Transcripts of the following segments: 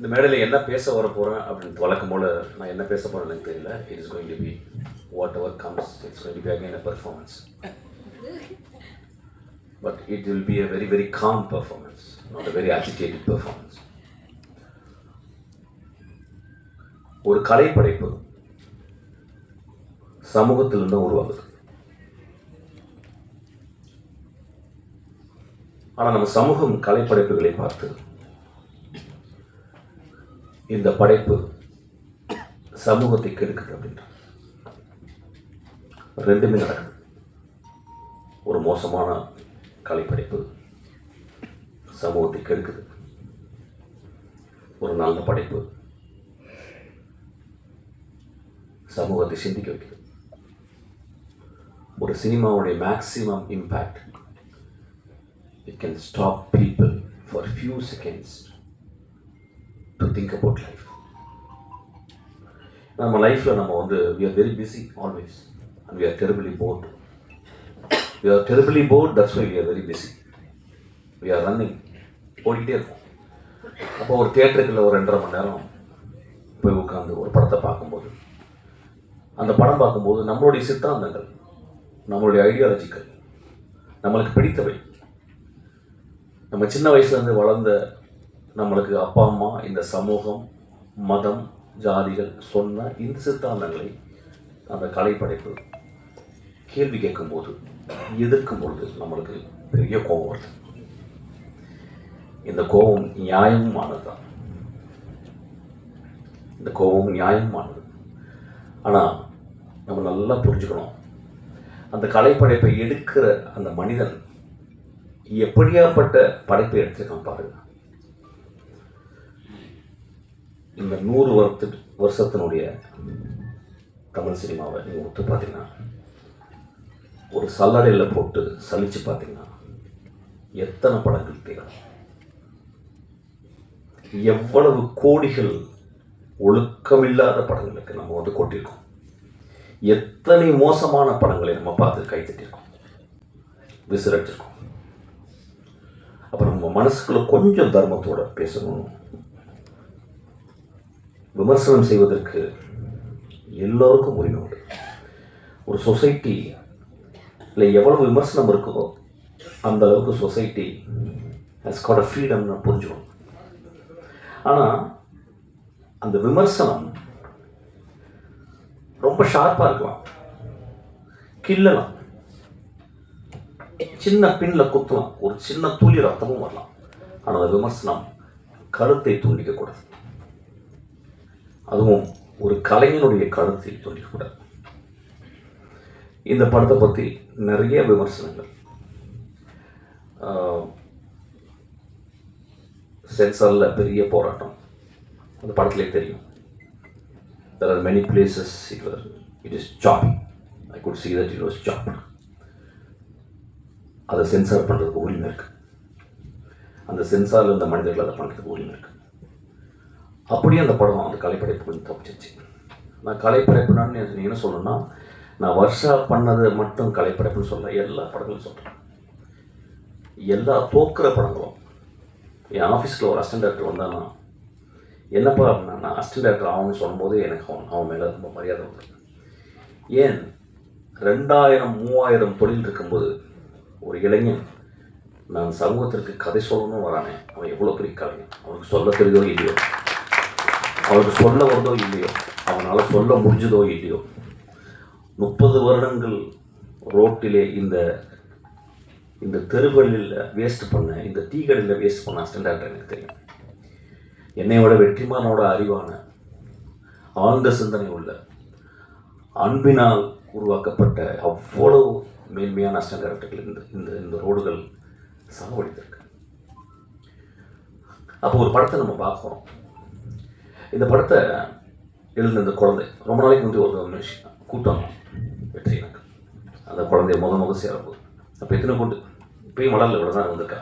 இந்த மேடையில் என்ன பேச வர போகிறேன் அப்படின்னு வழக்கம் போல் நான் என்ன பேச போகிறேன்னு எனக்கு தெரியல. It is going to be whatever comes, it's going to be again a performance. But it will be a very, very calm performance, not a very agitated performance. ஒரு கலைப்படைப்பு சமூகத்திலிருந்து உருவாகுது. ஆனால் நம்ம சமூகம் கலைப்படைப்புகளை பார்த்து இந்த படைப்பு சமூகத்தை கெடுக்குது அப்படின்ற ரெண்டுமே நடக்குது. ஒரு மோசமான கலைப்படைப்பு சமூகத்தை கெடுக்குது. ஒரு நல்ல படைப்பு சமூகத்தை சிந்திக்க வைக்குது. ஒரு சினிமாவுடைய maximum impact, it can stop people for few seconds to think about life. நம்ம லைஃப்பில் நம்ம வந்து we are very busy always and we are terribly bored. We are terribly bored, that's why we are very busy. We are running, ஓடிக்கிட்டே இருக்கோம். அப்போ ஒரு தியேட்டருக்குள்ள ஒரு 2.5 மணி நேரம் போய் உட்காந்து ஒரு படத்தை பார்க்கும்போது, அந்த படம் பார்க்கும்போது நம்மளுடைய சித்தாந்தங்கள், நம்மளுடைய ஐடியாலஜிக்கள், நம்மளுக்கு பிடித்தவை, நம்ம சின்ன வயசுலேருந்து வளர்ந்த நம்மளுக்கு அப்பா அம்மா, இந்த சமூகம், மதம், ஜாதிகள் சொன்ன இந்த சித்தாந்தங்களை அந்த கலைப்படைப்பு கேள்வி கேட்கும்போது, எதிர்க்கும் பொழுது நம்மளுக்கு பெரிய கோபம் வருது. இந்த கோபம் நியாயமானது தான். இந்த கோபம் நியாயமானது. ஆனால் நம்ம நல்லா புரிஞ்சுக்கணும், அந்த கலைப்படைப்பை எடுக்கிற அந்த மனிதன் எப்படியாப்பட்ட படைப்பை எடுத்துருக்கான் பாருங்க. இந்த 100 வருஷத்தினுடைய தமிழ் சினிமாவை நீங்கள் ஒத்து பார்த்தீங்கன்னா, ஒரு சல்லடையில் போட்டு சலிச்சு பார்த்தீங்கன்னா எத்தனை படங்கள் தேவை, எவ்வளவு கோடிகள் ஒழுக்கமில்லாத படங்களுக்கு நம்ம வந்து கொட்டியிருக்கோம், எத்தனை மோசமான படங்களை நம்ம பார்த்து கைத்தட்டியிருக்கோம், விசிறச்சிருக்கோம். அப்போ நம்ம மனசுக்குள்ள கொஞ்சம் தர்மத்தோட பேசணும். விமர்சனம் செய்வதற்கு எல்லோருக்கும் உரிமை உண்டு. ஒரு சொசைட்டி இல்லை எவ்வளவு விமர்சனம் இருக்குதோ அந்த அளவுக்கு சொசைட்டி ஹஸ் காட் அ ஃப்ரீடம்னு புரிஞ்சுக்கணும். ஆனால் அந்த விமர்சனம் ரொம்ப ஷார்ப்பாக இருக்கலாம், கிள்ளலாம், சின்ன பின்னில் குத்தலாம், ஒரு சின்ன துளி ரத்தமும் வரலாம். ஆனால் அந்த விமர்சனம் கருத்தை தூண்டிக்கக்கூடாது. அதுவும் ஒரு கலைஞனுடைய கருத்தை தூண்டிக்கக்கூடாது. இந்த படத்தை பற்றி நிறைய விமர்சனங்கள், சென்சாரில் பெரிய போராட்டம், அந்த படத்திலே தெரியும். There are many places it is choppy. I could see that it was chopped. அதை சென்சார் பண்ணுறதுக்கு உரிமை இருக்குது. அந்த சென்சாரில் இருந்த மனிதர்கள் அதை பண்ணுறதுக்கு உரிமை இருக்குது. அப்படியே அந்த படம் அந்த கலைப்படைப்பு கொஞ்சம் தப்பிச்சிச்சு. நான் கலைப்படைப்புனான்னு நீங்கள் என்ன சொல்லணும்னா, நான் வருஷா பண்ணது மட்டும் கலைப்படைப்புன்னு சொல்ல, எல்லா படங்களும் சொல்கிறேன். எல்லா தோக்குற படங்களும். என் ஆஃபீஸில் ஒரு அசிஸ்டன்ட் டைரக்டர் வந்தானா, என்னப்பா அப்படின்னா, நான் அசிஸ்டன்ட் டைரக்டர் ஆகும்னு சொல்லும்போது எனக்கு அவன் மேலே ரொம்ப மரியாதை உண்டு. ஏன் 2000-3000 தொழில் இருக்கும்போது ஒரு இளைஞன் நான் சமூகத்திற்கு கதை சொல்லணும்னு வரானே, அவன் எவ்வளோ பெரிய கலைஞன். அவனுக்கு சொல்ல தெரியுதோ இல்லையோ, அவனுக்கு சொல்ல வருதோ இல்லையோ, அவனால் சொல்ல முடிஞ்சதோ இல்லையோ, 30 வருடங்கள் ரோட்டிலே இந்த தெருகளில் வேஸ்ட் பண்ண, இந்த டீ கடையில் வேஸ்ட் பண்ண அசிஸ்டன்ட் டைரக்டர் எனக்கு தெரியும். என்னையோட வெற்றிமானோட அறிவான, ஆழ்ந்த சிந்தனை உள்ள, அன்பினால் உருவாக்கப்பட்ட அவ்வளவு மேன்மையான அசிஸ்டன்ட் டைரக்டர்கள் இந்த ரோடுகள் சாவடித்திருக்கு. அப்போ ஒரு படத்தை நம்ம பார்க்குறோம். இந்த படத்தை எழுந்த இந்த குழந்தை ரொம்ப நாளைக்கு முந்தைய ஒரு கூட்டம் வெற்றி எனக்கு அந்த குழந்தைய முத சேரும்போது, அப்போ எத்தனை கொண்டு இப்பயும் வளரல, இவ்வளோ தான் வந்திருக்கா.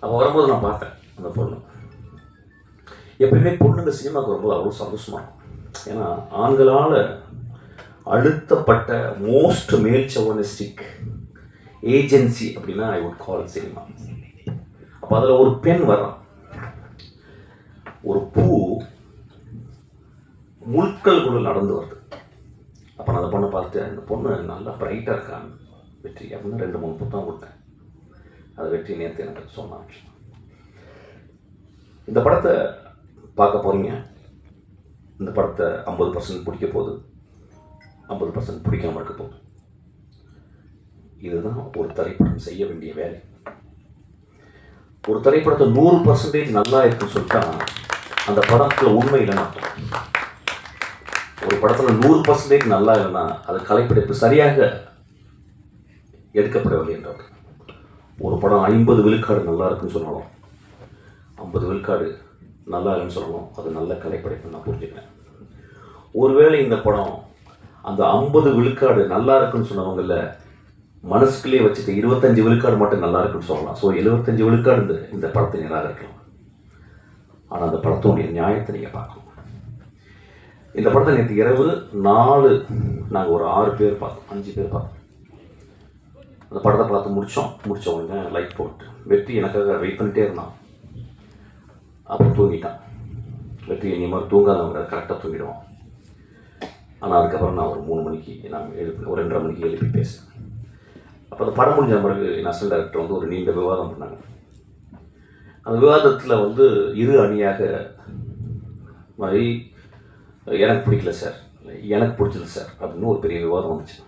அப்போ வரும்போது நான் பார்த்தேன் அந்த பொண்ணு. எப்பயுமே பொண்ணுங்க சினிமாவுக்கு வரும்போது அவ்வளோ சந்தோஷமாக இருக்கும். ஏன்னா ஆண்களால் அழுத்தப்பட்ட மோஸ்ட் மேல் சவனிஸ்டிக் ஏஜென்சி அப்படின்னா ஐ வுட் கால் சினிமா. அப்போ அதில் ஒரு பெண் வர்றான். ஒரு பூ முட்களுக்குள்ள நடந்து வருது. அப்போ நான் அந்த பொண்ணை பார்த்து, அந்த பொண்ணு நல்லா பிரைட்டாக இருக்கான்னு வெற்றி அப்படின்னு 2-3 புத்தகம் கொடுத்தேன். அதை வெற்றி நேற்று எனக்கு சொன்னான். இந்த படத்தை பார்க்க போகிறீங்க. இந்த படத்தை 50% பிடிக்க போகுது, 50% பிடிக்காமல் இருக்க போகுது. இதுதான் ஒரு திரைப்படம் செய்ய வேண்டிய வேலை. ஒரு திரைப்படத்தை 100% நல்லா இருக்குன்னு சொல்லிட்டா அந்த படத்தில் உண்மை இல்லைன்னு அர்த்தம். ஒரு படத்தில் 100% நல்லா இல்லைன்னா அது கலைப்படைப்பு சரியாக எடுக்கப்படவில்லை என்றார். ஒரு படம் 50 விழுக்காடு நல்லா இருக்குன்னு சொல்லணும், 50 விழுக்காடு நல்லா இல்லைன்னு சொல்லணும், அது நல்ல கலைப்படைப்புன்னு நான் புரிஞ்சுக்கிறேன். ஒருவேளை இந்த படம் அந்த 50 விழுக்காடு நல்லா இருக்குன்னு சொன்னவங்கள மனசுக்குள்ளே வச்சுட்டு 25 விழுக்காடு மட்டும் நல்லா இருக்குன்னு சொல்லலாம். ஸோ 75 விழுக்காடு இந்த படத்தை நிராகரிக்கலாம். ஆனால் அந்த படத்தோடைய நியாயத்தை நீங்கள் பார்க்கணும். இந்த படத்தை நேற்று இரவு நாங்கள் ஒரு 6 பேர் பார்த்தோம், 5 பேர் பார்த்தோம். அந்த படத்தை பார்த்து முடித்த உடனே லைட் போட்டு வெற்றி எனக்காக வெயிட் பண்ணிகிட்டே இருந்தான். அப்புறம் தூங்கிட்டான். வெற்றி இனிமேல் தூங்காதவங்க கரெக்டாக தூங்கிடுவான். ஆனால் அதுக்கப்புறம் நான் ஒரு 3 மணிக்கு நான் எழுப்பி ஒரு 2:30 மணிக்கு எழுப்பி பேசுகிறேன். அப்போ அந்த படம் முடிஞ்ச பிறகு என் அசிஸ்டன்ட் டைரக்டர் வந்து ஒரு நீண்ட விவாதம் பண்ணாங்க. அந்த விவாதத்தில் இரு அணியாக மாதிரி எனக்கு பிடிக்கல சார், எனக்கு பிடிச்சது சார் அப்படின்னு ஒரு பெரிய விவாதம் வந்துச்சு.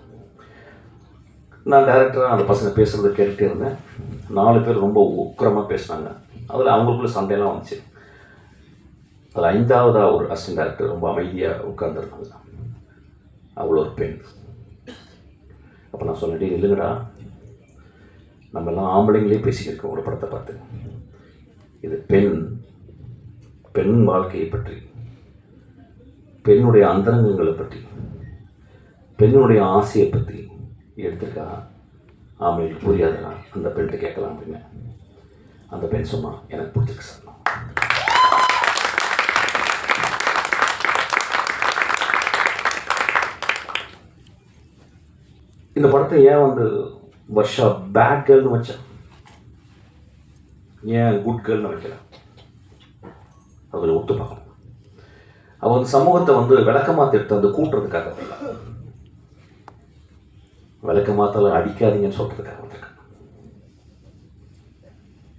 நான் டைரக்டராக அந்த பசங்க பேசுகிறத கேட்டுகிட்டே இருந்தேன். 4 பேர் ரொம்ப உக்கிரமாக பேசினாங்க. அதில் அவங்களுக்குள்ள சண்டையெல்லாம் வந்துச்சு. அதில் 5ஆவதாக ஒரு அசிஸ்டன்ட் டைரக்டர் ரொம்ப அமைதியாக உட்கார்ந்துருந்தாங்க. அவ்வளோ ஒரு பெண். அப்போ நான் சொன்னேன், இல்லைங்கடா, நம்மெல்லாம் ஆம்பளைங்களே பேசிக்கிருக்கோம் ஒரு படத்தை பார்த்து. இது பெண் வாழ்க்கையை பற்றி, பெண்ணுடைய அந்தரங்கங்களை பற்றி, பெண்ணுடைய ஆசையை பற்றி எடுத்திருக்கா. ஆம்பளைங்களுக்கு புரியாதுன்னா அந்த பெண்கிட்ட கேட்கலாம் அப்படின்னு. அந்த பெண் சொன்னான், எனக்கு பிடிச்சிருக்கு சார். இந்த படத்தை ஏன் வர்ஷா பேட் கேர்ள்னு வச்சா, ஏன் குட் கேர்ள்னு வைக்கல? அதில் ஒத்து பார்க்கணும். அவள் சமூகத்தை விளக்கமாத்த எடுத்து கூட்டுறதுக்காக வரல, விளக்கமாத்தால அடிக்காதீங்கன்னு சொல்றதுக்காக வந்திருக்காங்க.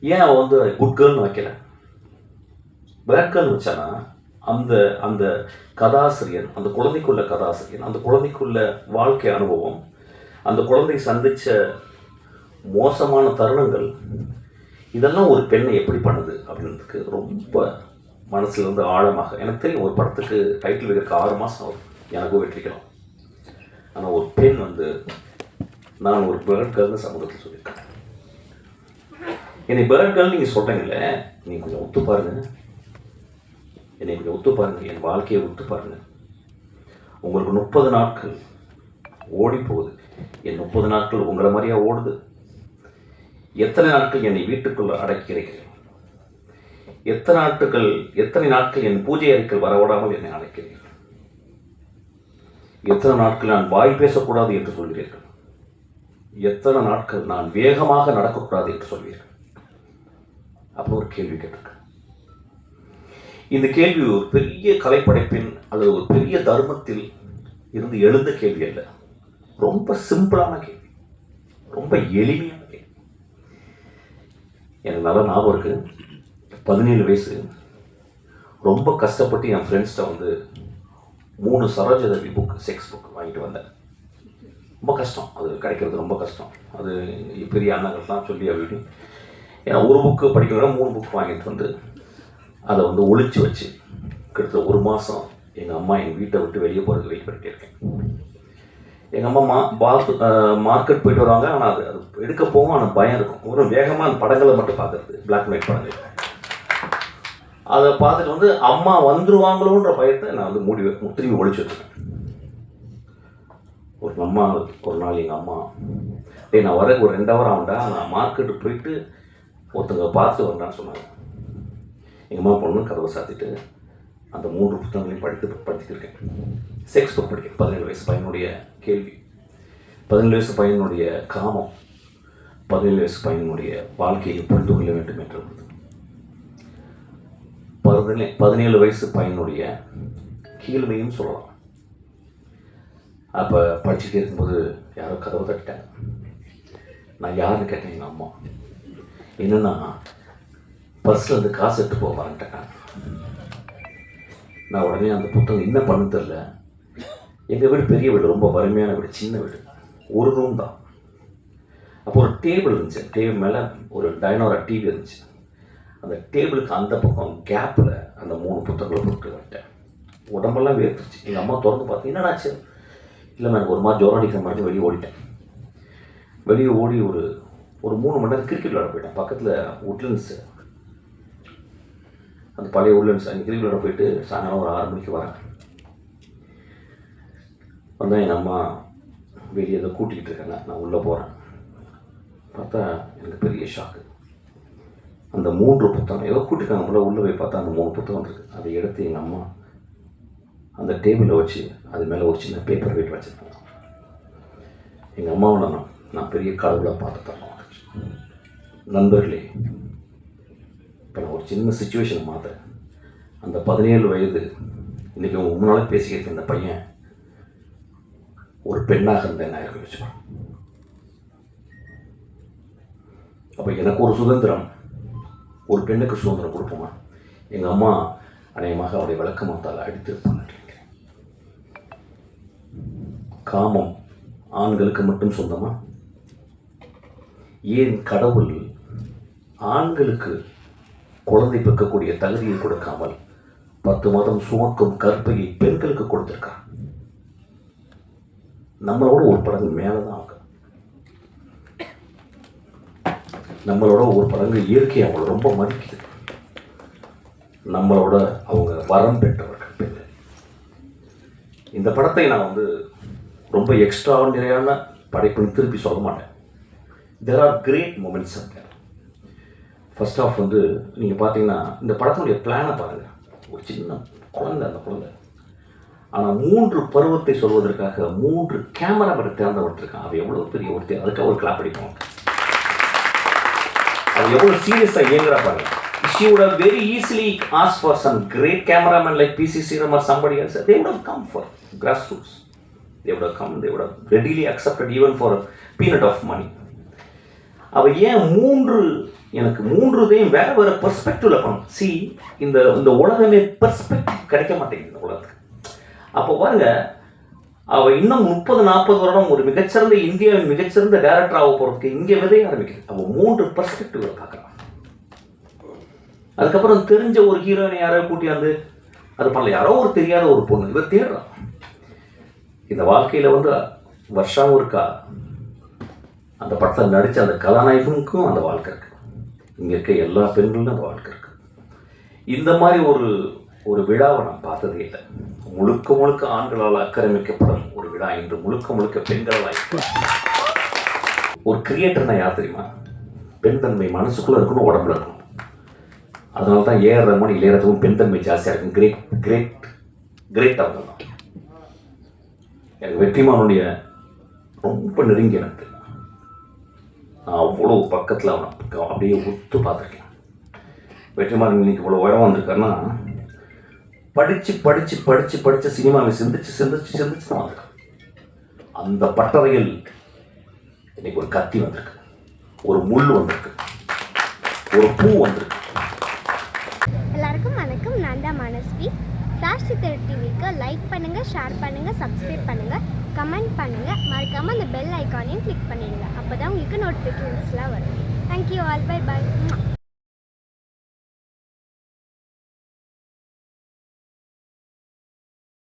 ஏன் அவள் குட் கேர்ள்னு வைக்கல, பேட் கேர்ள்னு வச்சானா அந்த அந்த கதாசிரியர், அந்த குழந்தைக்குள்ள கதாசிரியர், அந்த குழந்தைக்குள்ள வாழ்க்கை அனுபவம், அந்த குழந்தை சந்தித்த மோசமான தருணங்கள், இதெல்லாம் ஒரு பெண்ணை எப்படி பண்ணுது அப்படின்றதுக்கு ரொம்ப மனசுலேருந்து ஆழமாக எனக்கு தெரியும். ஒரு படத்துக்கு டைட்டில் வைக்கிறதுக்கு 6 மாதம் ஆகும், எனக்கும் வெற்றிக்கலாம். ஆனால் ஒரு பெண் நான் ஒரு பேர்ட் கேர்ள்னு சமூகத்தில் சொல்லியிருக்கேன். என்னை பேர்ட் கேர்ள் நீங்கள் சொல்கிறீங்களே, நீங்கள் கொஞ்சம் ஒத்து பாருங்க, என்னை கொஞ்சம் ஒத்து பாருங்கள், என் வாழ்க்கையை ஒத்து பாருங்கள். உங்களுக்கு 30 நாட்கள் ஓடி போகுது, என் 30 நாட்கள் உங்களை மாதிரியா ஓடுது? எத்தனை நாட்கள் என்னை வீட்டுக்குள்ள அடக்கி இருக்கிறேன்? எத்தனை நாட்கள் என் பூஜை அறைக்குள் வரவிடாமல் என்னை அழைக்கிறீர்கள்? எத்தனை நாட்கள் நான் வாய் பேசக்கூடாது என்று சொல்கிறீர்கள்? எத்தனை நாட்கள் நான் வேகமாக நடக்கக்கூடாது என்று சொல்வீர்கள்? அப்போ ஒரு கேள்வி கேட்டிருக்கேன். இந்த கேள்வி ஒரு பெரிய கலைப்படைப்பின் அல்லது ஒரு பெரிய தர்மத்தில் இருந்து எழுந்த கேள்வி அல்ல. ரொம்ப சிம்பிளான கேள்வி, ரொம்ப எளிமையான கேள்வி. எனக்கு நல்லா ஞாபகம் இருக்குது. 17 வயசு, ரொம்ப கஷ்டப்பட்டு என் ஃப்ரெண்ட்ஸ்கிட்ட 3 சரோஜதேவி புக், செக்ஸ் புக் வாங்கிட்டு வந்தேன். ரொம்ப கஷ்டம், அது கிடைக்கிறது ரொம்ப கஷ்டம். அது பெரிய அண்ணங்கள்லாம் சொல்லி அப்படி, ஏன்னா ஒரு புக்கு படிக்கணும்னா 3 புக் வாங்கிட்டு அதை ஒளிச்சு வச்சு கிட்டத்தட்ட 1 மாதம் எங்கள் அம்மா எங்கள் வீட்டை விட்டு வெளியே போகிறதுக்கு வெயிட் பண்ணிகிட்டே இருக்கேன். எங்கள் அம்மா மார்க்கெட் போயிட்டு வருவாங்க. ஆனால் அது எடுக்க போகும், ஆனால் பயம் இருக்கும். ஒரு வேகமாக அந்த படங்களை மட்டும் பார்க்குறது, பிளாக் அண்ட் ஒயிட் படங்கள். அதை பார்த்துட்டு அம்மா வந்துருவாங்களோன்ற பயத்தை நான் திரும்பி ஒழிச்சு வச்சுருக்கேன். ஒரு நாள் எங்கள் அம்மா, நான் வர ஒரு 2 ஹவர் ஆகுண்டா, நான் மார்க்கெட்டுக்கு போயிட்டு ஒருத்தங்க பார்த்து வந்தான்னு சொன்னாங்க. எங்கள் அம்மா பொண்ணு கதவை சாத்திட்டு அந்த 3 புத்தகங்களையும் படிச்சுட்டு இருக்கேன். செக்ஸ் புக் படிக்கிறேன். 17 வயசு பையனுடைய கேள்வி, 17 வயசு பையனுடைய காமம், 17 வயசு பையனுடைய வாழ்க்கையை புரிந்து கொள்ள வேண்டும் என்று 17 வயசு பையனுடைய கீழ்மையும் சொல்லலாம். அப்போ படிச்சுட்டே இருக்கும்போது யாரோ கதவை தட்டிட்டாங்க. நான் யாருன்னு கேட்டேன். எங்கள் அம்மா. என்னென்னா பர்ஸில் இருந்து காசு எடுத்து போக வரேன்ட்டேன். நான் உடனே அந்த புத்தகம் என்ன பண்ணு தெரில. எங்கள் வீடு பெரிய வீடு, ரொம்ப வறுமையான வீடு, சின்ன வீடு, ஒரு ரூம் தான். அப்போ ஒரு டேபிள் இருந்துச்சு. டேபிள் மேலே ஒரு டைனோரா டிவி இருந்துச்சு. அந்த டேபிளுக்கு அந்த பக்கம் கேப்பில் அந்த 3 புத்தகங்களை போட்டு வந்துட்டேன். உடம்பெல்லாம் வேர்த்துச்சு. எங்கள் அம்மா திறந்து பார்த்து என்னடாச்சு. இல்லை எனக்கு ஒரு மாதிரி ஜுரம் அடிக்கிற மாதிரி வெளியே ஓடிட்டேன். வெளியே ஓடி ஒரு 3 மணி நேரம் கிரிக்கெட் விளையாட போயிட்டேன். பக்கத்தில் உட்லண்ட்ஸு, அந்த பழைய உட்லண்ட்ஸ், அங்கே கிரிக்கெட் விளையாட போயிட்டு சாயங்காலம் ஒரு 6 மணிக்கு வரேன். வந்தால் எங்கள் அம்மா வெளியே ஏதோ கூட்டிகிட்டு இருக்காங்க. நான் உள்ளே போகிறேன். பார்த்தா எனக்கு பெரிய ஷாக்கு. அந்த 3 புத்தகம் ஏதோ கூட்டிருக்காங்க போல. உள்ளே போய் பார்த்தா அந்த 3 புத்தகம் இருக்குது. அதை எடுத்து எங்கள் அம்மா அந்த டேபிளில் வச்சு அது மேலே ஒரு சின்ன பேப்பர் வெயிட் வச்சுருக்காங்க. எங்கள் அம்மாவை நான் பெரிய கடவுளாக பார்த்து தரணும். நண்பர்களே, இப்போ நான் ஒரு சின்ன சுச்சுவேஷனை மாற்றுறேன். அந்த 17 வயது இன்றைக்கி உங்கள் முன்னால் பேசிக்கிட்டு இந்த பையன் ஒரு பெண்ணாக இருந்த என்ன இருக்க வச்சுப்பேன். அப்போ எனக்கு ஒரு சுதந்திரம், ஒரு பெண்ணுக்கு சுதந்திரம் கொடுப்போமா? எங்கள் அம்மா அநேகமாக அவருடைய விளக்கமாத்தால் அடித்திருப்பான்னு நினைக்கிறேன். காமம் ஆண்களுக்கு மட்டும் சொந்தமா? ஏன் கடவுள் ஆண்களுக்கு குழந்தை பிறக்கக்கூடிய தகுதியை கொடுக்காமல் 10 மாதம் சுமக்கும் கற்பையை பெண்களுக்கு கொடுத்திருக்கான்? நம்மளோட ஒரு படங்கு மேலே தான் ஆகும். நம்மளோட ஒரு படங்கு இயற்கையை அவங்கள ரொம்ப மதிக்குது. நம்மளோட அவங்க வரம் பெற்றவர்கள் பெண்கள். இந்த படத்தை நான் ரொம்ப எக்ஸ்ட்ராஆர்டினரியான படைப்புன்னு திருப்பி சொல்ல மாட்டேன். There are great moments. First of நீங்கள் பார்த்தீங்கன்னா இந்த படத்தினுடைய பிளானை பாருங்கள். ஒரு சின்ன குழந்தை, அந்த குழந்தை ஆனால் 3 பருவத்தை சொல்வதற்காக 3 கேமராமேனை தேர்ந்தெடுத்திருக்கான். அது எவ்வளோ பெரிய ஒருத்தர், அதுக்காக ஒரு கிளாப் அடிப்போம். அது எவ்வளோ சீரியஸாக இயங்குறா பாருங்க. She would have very easily asked for some great cameraman like P.C. Sriram or somebody else. They would have come for grassroots. They would have come. They would have readily accepted even for a peanut of money. அவள் ஏன் எனக்கு 3தையும் வேறு வேறு பெர்ஸ்பெக்டிவில் பண்ணணும். C, இந்த உலகமே perspective கிடைக்க மாட்டேங்குது இந்த உலகத்துக்கு. அப்போ பாருங்க, அவள் இன்னும் 30-40 வருடம் ஒரு மிகச்சிறந்த இந்தியாவின் மிகச்சிறந்த டைரக்டர் ஆக போகிறதுக்கு இங்கே விதைய ஆரம்பிக்குது. அவள் 3 பெர்ஸ்பெக்டிவில் பார்க்குறான். அதுக்கப்புறம் தெரிஞ்ச ஒரு ஹீரோயினை யாரோ கூட்டியாந்து அது பண்ணல, யாரோ ஒரு தெரியாத ஒரு பொண்ணு இவ தேடுறான். இந்த வாழ்க்கையில் வருஷம் இருக்கா அந்த படத்தில் நடித்த அந்த கதாநாயகனுக்கும் அந்த வாழ்க்கை இருக்குது. இங்கே இருக்க எல்லா பெண்களும் அந்த வாழ்க்கை இருக்குது. இந்த மாதிரி ஒரு விழாவை நான் பார்த்ததே இல்லை. முழுக்க ஆண்களால் ஆக்கிரமிக்கப்படும் ஒரு விழா இன்று முழுக்க பெண்களால். ஒரு கிரியேட்டர்னா யார் தெரியுமா? பெண் தன்மை மனசுக்குள்ளே இருக்கணும், உடம்புல இருக்கணும். அதனால தான் A.R. ரஹ்மான், இளையராஜாவும் பெண் தன்மை ஜாஸ்தியாக இருக்கும். கிரேட் அவங்க தான். எனக்கு வெற்றிமானுடைய ரொம்ப நெருங்கி எனக்கு நான் அவ்வளோ பக்கத்தில் அவனை அப்படியே ஒத்து பார்த்துருக்கேன். வெற்றிமாறன் இன்னைக்கு இவ்வளோ உயரம் வந்திருக்காருன்னா படித்து சினிமாவை சிந்திச்சு தான் வந்திருக்கான். அந்த பட்டறையில் இன்னைக்கு ஒரு கத்தி வந்திருக்கு, ஒரு முள் வந்திருக்கு, ஒரு பூ வந்திருக்கு. எல்லாருக்கும் வணக்கம். நான் தான் மனஸ்வி. ஃப்ளாஷ் சித்தர் டிவிக்கு லைக் பண்ணுங்கள், ஷேர் பண்ணுங்கள், சப்ஸ்கிரைப் பண்ணுங்கள், கமெண்ட் பண்ணுங்கள். மறக்காமல் அந்த பெல் ஐக்கானையும் கிளிக் பண்ணிடுங்க. அப்போ தான் உங்களுக்கு நோட்டிஃபிகேஷன்ஸ்லாம் வரும். Thank you all. Bye bye.